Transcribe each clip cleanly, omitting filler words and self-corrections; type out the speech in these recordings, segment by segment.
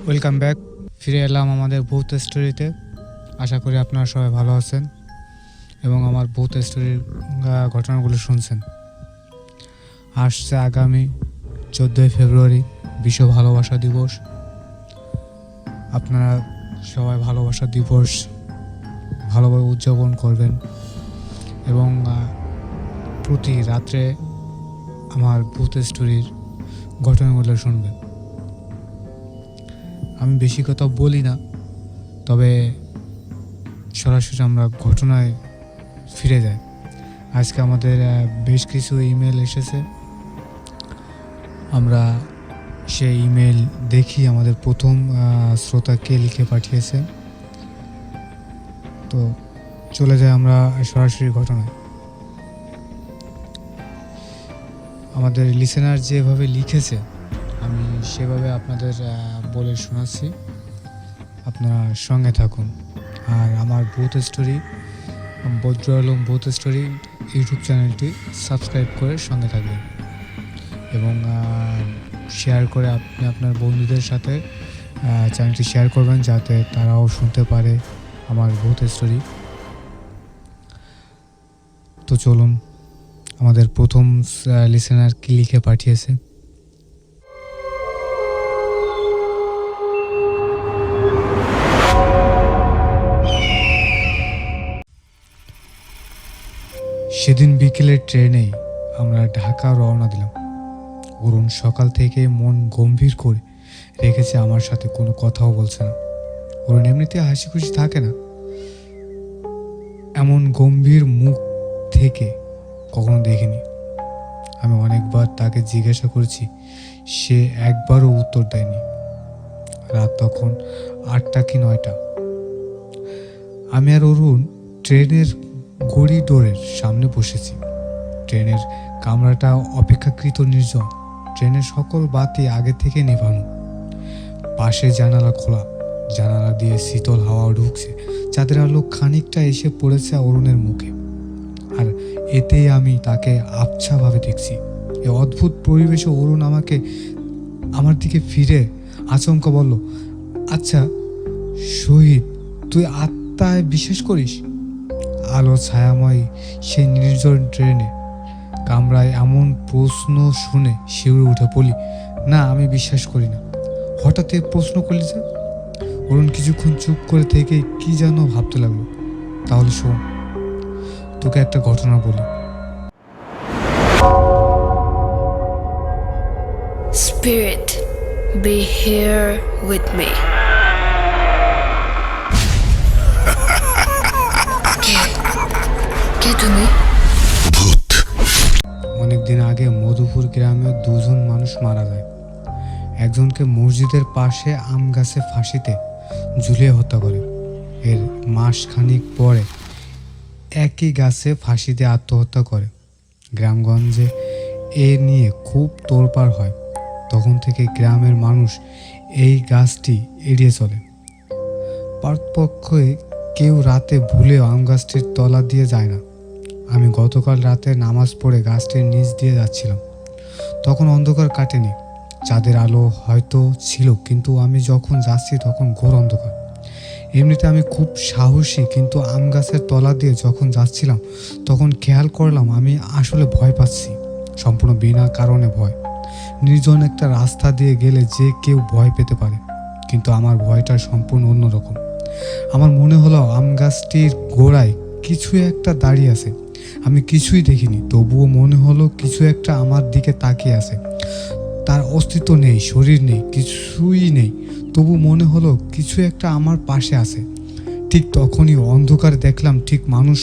Welcome back. ফিরে এলাম আমাদের ভূত স্টোরিতে। আশা করি আপনারা সবাই ভালো আছেন এবং আমার ভূত স্টোরির ঘটনাগুলো শুনছেন। আসছে আগামী 14ই ফেব্রুয়ারি বিশ্ব ভালোবাসা দিবস। আপনারা সবাই ভালোবাসা দিবস ভালোভাবে উদযাপন করবেন এবং প্রতি রাত্রে আমার ভূত স্টোরির ঘটনাগুলো শুনবেন। আমি বেশি কথা বলি না, তবে সরাসরি আমরা ঘটনায় ফিরে যাই। আজকে আমাদের বেশ কিছু ইমেল এসেছে, আমরা সেই ইমেল দেখি। আমাদের প্রথম শ্রোতা কে লিখে পাঠিয়েছে, তো চলে যাই আমরা সরাসরি ঘটনায়। আমাদের লিসেনার যেভাবে লিখেছে আমি সেভাবে আপনাদের বলে শোনাচ্ছি, আপনারা সঙ্গে থাকুন। আর আমার ভূত স্টোরি, বজ্র আলম ভূত স্টোরি ইউটিউব চ্যানেলটি সাবস্ক্রাইব করে সঙ্গে থাকবেন এবং শেয়ার করে আপনি আপনার বন্ধুদের সাথে চ্যানেলটি শেয়ার করবেন, যাতে তারাও শুনতে পারে আমার ভূত স্টোরি। তো চলুন, আমাদের প্রথম লিসেনার কি লিখে পাঠিয়েছে। সেদিন বিকেলের ট্রেনেই আমরা ঢাকা রওনা দিলাম। অরুণ সকাল থেকে মন গম্ভীর করে রেখেছে, আমার সাথে কোনো কথাও বলছে না। অরুণ এমনিতে হাসি খুশি থাকে না, এমন গম্ভীর মুখ থেকে কখনো দেখিনি। আমি অনেকবার তাকে জিজ্ঞাসা করেছি, সে একবারও উত্তর দেয়নি। রাত তখন 8টা কি 9টা। আমি আর অরুণ ট্রেনের করিডোরের সামনে বসেছি। ট্রেনের কামরাটা অপেক্ষাকৃত নির্জন। ট্রেনের সকল বাতি আগে থেকে নেভানো। পাশে জানালা খোলা, জানালা দিয়ে শীতল হাওয়া ঢুকছে। চাঁদের আলো খানিকটা এসে পড়েছে অরুণের মুখে, আর এতেই আমি তাকে আবছাভাবে দেখছি। এই অদ্ভুত পরিবেশে অরুণ আমার দিকে ফিরে আচমকা বলল, আচ্ছা শহীদ, তুই আত্মায় বিশ্বাস করিস? আলো ছায়াময় সেই নির্জন ট্রেনে কামরায় এমন প্রশ্ন শুনে শিউরে উঠে পড়ি, না আমি বিশ্বাস করি না। হঠাৎ প্রশ্ন করলি যে? অরুণ কিছুক্ষণ চুপ করে থেকে কি যেন ভাবতে লাগলো। তাহলে শোন, তোকে একটা ঘটনা বলি। Spirit, be here with me. কে তুমি? ভূত। অনেকদিন আগে মধুপুর গ্রামে দুজন মানুষ মারা যায়। একজনকে মসজিদের পাশে আম গাছে ফাঁসিতে ঝুলিয়ে হত্যা করে। এর মাসখানিক পরে একই গাছে ফাঁসিতে আত্মহত্যা করে। গ্রামগঞ্জে এ নিয়ে খুব তোলপাড় হয়। তখন থেকে গ্রামের মানুষ এই গাছটি এড়িয়ে চলে। পার্থপক্ষে কেউ রাতে ভুলেও আম গাছটির তলা দিয়ে যায় না। আমি গতকাল রাতে নামাজ পড়ে গাছটির নিচ দিয়ে যাচ্ছিলাম। তখন অন্ধকার কাটেনি, চাঁদের আলো হয়তো ছিল, কিন্তু আমি যখন যাচ্ছি তখন ঘোর অন্ধকার। এমনিতে আমি খুব সাহসী, কিন্তু আম গাছের তলা দিয়ে যখন যাচ্ছিলাম তখন খেয়াল করলাম আমি আসলে ভয় পাচ্ছি, সম্পূর্ণ বিনা কারণে ভয়। নির্জন একটা রাস্তা দিয়ে গেলে যে কেউ ভয় পেতে পারে, কিন্তু আমার ভয়টা সম্পূর্ণ অন্যরকম। আমার মনে হলো আম গাছটির গোড়ায় কিছু একটা দাঁড়িয়ে আছে। আমি কিছুই দেখিনি, তবুও মনে হলো কিছু একটা আমার দিকে তাকিয়ে আছে। তার অস্তিত্ব নেই, শরীর নেই, কিছুই নেই, তবু মনে হলো কিছু একটা আমার পাশে আছে। ঠিক তখনই অন্ধকারে দেখলাম, ঠিক মানুষ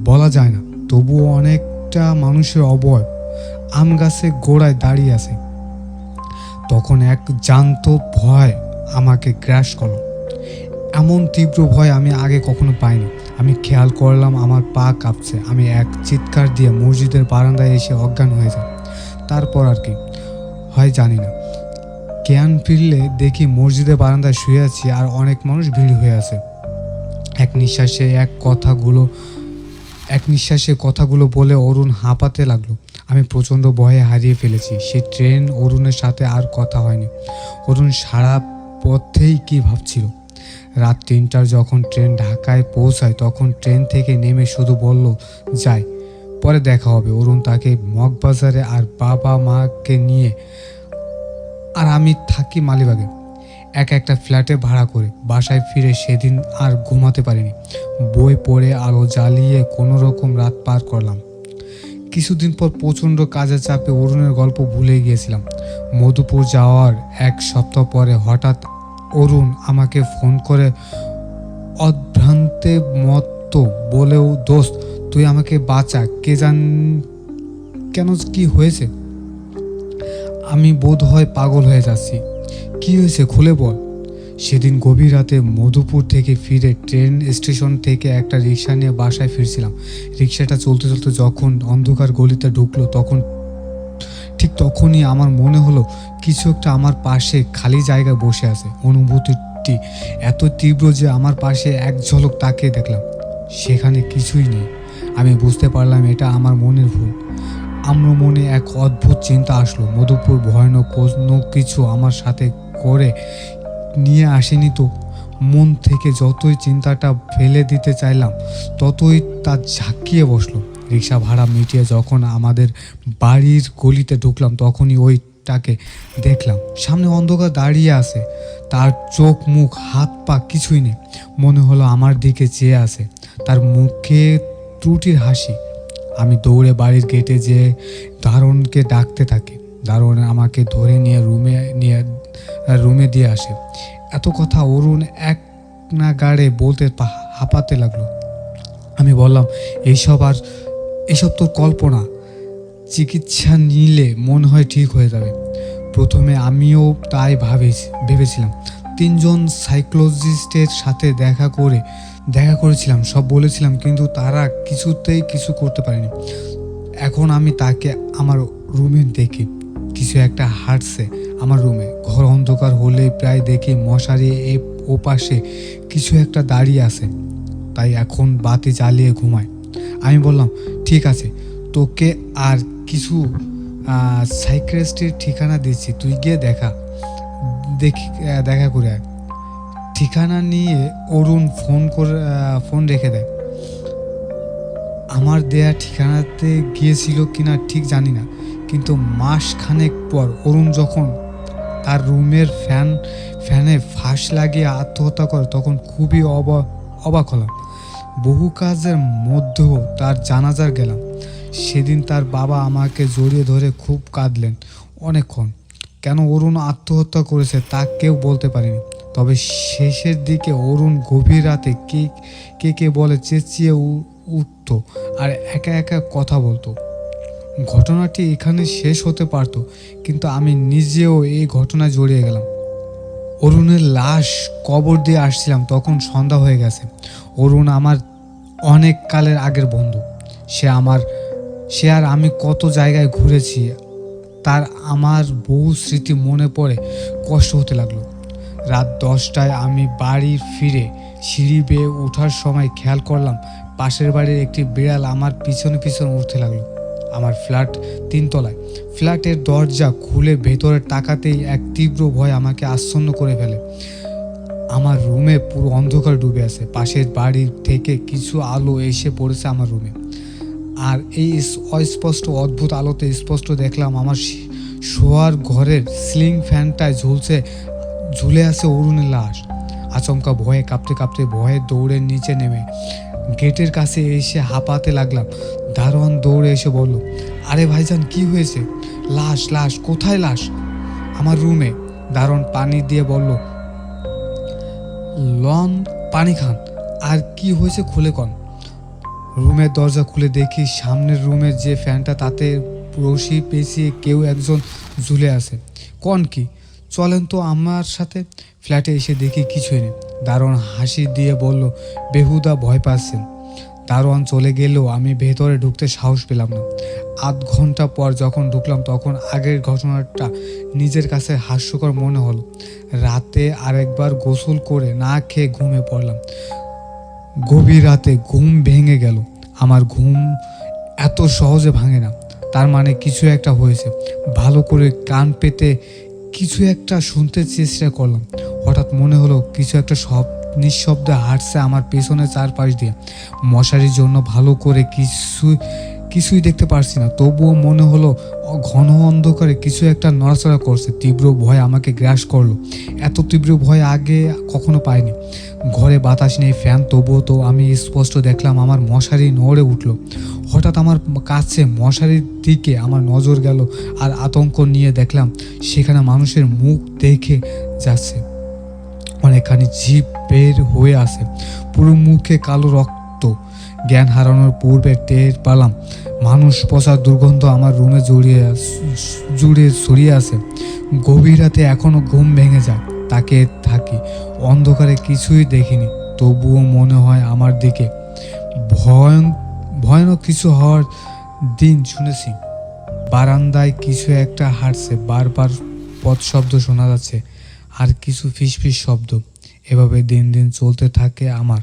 বলা যায় না, তবুও অনেকটা মানুষের অবয়ব আম গাছে গোড়ায় দাঁড়িয়ে আছে। তখন এক জ্যান্ত ভয় আমাকে গ্রাস করলো। এমন তীব্র ভয় আমি আগে কখনো পাইনি। আমি খেয়াল করলাম আমার পা কাঁপছে। আমি এক চিৎকার দিয়ে মসজিদের বারান্দায় এসে অজ্ঞান হয়ে যাই। তারপর আর কি হয় জানি না। জ্ঞান ফিরলে দেখি মসজিদের বারান্দায় শুয়ে আছি আর অনেক মানুষ ভিড় হয়ে আছে। এক নিঃশ্বাসে কথাগুলো বলে অরুণ হাঁপাতে লাগলো। আমি প্রচণ্ড ভয়ে হারিয়ে ফেলেছি। সেই ট্রেন অরুণের সাথে আর কথা হয়নি। অরুণ সারা পথেই কি ভাবছিল। রাত 3টার যখন ট্রেন ঢাকায় পৌঁছায় তখন ট্রেন থেকে নেমে শুধু বলল যাই, পরে দেখা হবে। অরুণ তাকে মগবাজারে আর বাবা মাকে নিয়ে, আর আমি থাকি মালিবাগে একটা ফ্ল্যাটে ভাড়া করে। বাসায় ফিরে সেদিন আর ঘুমাতে পারিনি। বই পড়ে আলো জ্বালিয়ে কোনো রকম রাত পার করলাম। কিছুদিন পর প্রচণ্ড কাজের চাপে অরুণের গল্প ভুলে গিয়েছিলাম। মধুপুর যাওয়ার 1 সপ্তাহ পরে হঠাৎ অরুণ আমাকে ফোন করে অভ্রান্তে মতো বলেও, দোস্ত তুই আমাকে বাঁচা, কে জান কেন কি হয়েছে, আমি বোধ হয় পাগল হয়ে যাচ্ছি, কি হয়েছে খুলে বল। সেদিন গভীর রাতে মধুপুর থেকে ফিরে ট্রেন স্টেশন থেকে একটা রিক্সা নিয়ে বাসায় ফিরছিলাম। রিক্সাটা চলতে চলতে যখন অন্ধকার গলিতে ঢুকলো ঠিক তখনই আমার মনে হলো কিছু একটা আমার পাশে খালি জায়গায় বসে আছে। অনুভূতিটি এত তীব্র যে আমার পাশে এক ঝলক তাকিয়ে দেখলাম, সেখানে কিছুই নেই। আমি বুঝতে পারলাম এটা আমার মনের ভুল। আমার মনে এক অদ্ভুত চিন্তা আসলো, মধুপুর ভয়ানক কোনো কিছু আমার সাথে করে নিয়ে আসেনি তো। মন থেকে যতই চিন্তাটা ফেলে দিতে চাইলাম ততই তা ঝাঁকিয়ে বসলো। রিক্সা ভাড়া মিটিয়ে যখন আমাদের বাড়ির গলিতে ঢুকলাম তখনই ওইটাকে দেখলাম, সামনে অন্ধকার দাঁড়িয়ে আছে। তার চোখ মুখ হাত পা কিছুই নেই, মনে হলো আমার দিকে চেয়ে আছে। তার মুখে ত্রুটির হাসি। আমি দৌড়ে বাড়ির গেটে যেয়ে দারোয়ানকে ডাকতে থাকি। দারোয়ান আমাকে ধরে নিয়ে রুমে দিয়ে আসে। এত কথা অরুণ এক নাগাড়ে বলতে হাঁপাতে লাগলো। আমি বললাম, এসব তোর কল্পনা, চিকিৎসা নিলে মনে হয় ঠিক হয়ে যাবে। প্রথমে আমিও তাই ভেবেছিলাম। 3জন সাইকোলজিস্টের সাথে দেখা করেছিলাম, সব বলেছিলাম, কিন্তু তারা কিছুতেই কিছু করতে পারেনি। এখন আমি তাকে আমার রুমে দেখি, কিছু একটা হাঁটছে আমার রুমে। ঘর অন্ধকার হলে প্রায় দেখি মশারি ও পাশে কিছু একটা দাঁড়িয়ে আছে, তাই এখন বাতি জ্বালিয়ে ঘুমায়। আমি বললাম, ঠিক আছে, তোকে আর কিছু সাইকিয়াট্রিস্টের ঠিকানা দিচ্ছি, তুই গিয়ে দেখা করে আয়। ঠিকানা নিয়ে অরুণ ফোন রেখে দেয়। আমার দেয়া ঠিকানাতে গিয়েছিল কিনা ঠিক জানি না, কিন্তু মাস খানেক পর অরুণ যখন তার রুমের ফ্যানে ফাঁস লাগিয়ে আত্মহত্যা করে তখন খুবই অবাক হলাম। বহু কাজের মধ্যেও তার জানাজার গেলাম। সেদিন তার বাবা আমাকে জড়িয়ে ধরে খুব কাঁদলেন অনেকক্ষণ। কেন অরুণ আত্মহত্যা করেছে তা কেউ বলতে পারেনি, তবে শেষের দিকে অরুণ গভীর রাতে কে বলে চেঁচিয়ে উঠত আর একা কথা বলতো। ঘটনাটি এখানে শেষ হতে পারত, কিন্তু আমি নিজেও এই ঘটনায় জড়িয়ে গেলাম। অরুণের লাশ কবর দিয়ে আসছিলাম, তখন সন্ধ্যা হয়ে গেছে। অরুণ আমার অনেক কালের আগের বন্ধু। সে আর আমি কত জায়গায় ঘুরেছি, তার আমার বহু স্মৃতি মনে পড়ে কষ্ট হতে লাগলো। রাত 10টায় আমি বাড়ি ফিরে সিঁড়ি বেয়ে ওঠার সময় খেয়াল করলাম পাশের বাড়ির একটি বিড়াল আমার পিছনে উঠতে লাগলো। আমার ফ্ল্যাট 3 তলায়। ফ্ল্যাটের দরজা খুলে ভেতরে তাকাতেই এক তীব্র ভয় আমাকে আচ্ছন্ন করে ফেলে। আমার রুমে পুরো অন্ধকার ডুবে আছে। পাশের বাড়ি থেকে কিছু আলো এসে পড়েছে আমার রুমে, আর এই অস্পষ্ট অদ্ভুত আলোতে স্পষ্ট দেখলাম আমার শোয়ার ঘরের সিলিং ফ্যানটায় ঝুলে আছে অরুণের লাশ। আচমকা ভয়ে কাঁপতে ভয়ে দৌড়ে নিচে নেমে গেটের কাছে এসে হাঁপাতে লাগলাম। দারোয়ান দৌড়ে এসে বলল, আরে ভাইজান, কি হয়েছে? লাশ কোথায়? লাশ আমার রুমে। দারোয়ান পানি দিয়ে বলল, লন পানি খান, আর কি হয়েছে খুলে কন। রুমের দরজা খুলে দেখি সামনের রুমের যে ফ্যানটা তাতে রশি পেঁচিয়ে কেউ একজন ঝুলে আছে। কন কি, চলেন তো আমার সাথে। ফ্ল্যাটে এসে দেখি কিছুই নেই। দারোয়ান হাসি দিয়ে বলল, বেহুদা ভয় পাচ্ছেন। দারোয়ান চলে গেলেও আমি ভেতরে ঢুকতে সাহস পেলাম না। আধ ঘন্টা পর যখন ঢুকলাম তখন আগের ঘটনাটা নিজের কাছে হাস্যকর মনে হলো। রাতে আরেকবার গোসল করে না খেয়ে ঘুমে পড়লাম। গভীর রাতে ঘুম ভেঙে গেল। আমার ঘুম এত সহজে ভাঙে না, তার মানে কিছু একটা হয়েছে। ভালো করে কান পেতে কিছু একটা শুনতে চেষ্টা করলাম। হঠাৎ মনে হলো কিছু একটা নিঃশব্দে হাঁটছে আমার পেছনে চারপাশ দিয়ে। মশারির জন্য ভালো করে কিছুই দেখতে পারছি না, তবুও মনে হলো ঘন অন্ধকারে কিছু একটা নড়াচড়া করছে। তীব্র ভয় আমাকে গ্রাস করলো। এত তীব্র ভয় আগে কখনো পাইনি। ঘরে বাতাস নেই, ফ্যান, তবুও তো আমি স্পষ্ট দেখলাম আমার মশারি নড়ে উঠলো। হঠাৎ আমার কাছে মশারির দিকে আমার নজর গেল, আর আতঙ্ক নিয়ে দেখলাম সেখানে মানুষের মুখ দেখে যাচ্ছে। অনেকখানি জিভ বের হয়ে আসে, পুরো মুখে কালো রক্ত। জ্ঞান হারানোর পূর্বে টের পেলাম মানুষ পচার দুর্গন্ধ আমার রুমে জুড়ে ছড়িয়ে আছে। গভীর রাতে এখনো ঘুম ভেঙে যায়, তাকে থাকি। অন্ধকারে কিছুই দেখিনি, তবুও মনে হয় আমার দিকে। ভয়ানক কিছু হওয়ার দিন শুনেছি। বারান্দায় কিছু একটা হাঁটছে, বারবার পথ শব্দ শোনা যাচ্ছে, আর কিছু ফিসফিস শব্দ। এভাবে দিন দিন চলতে থাকে আমার।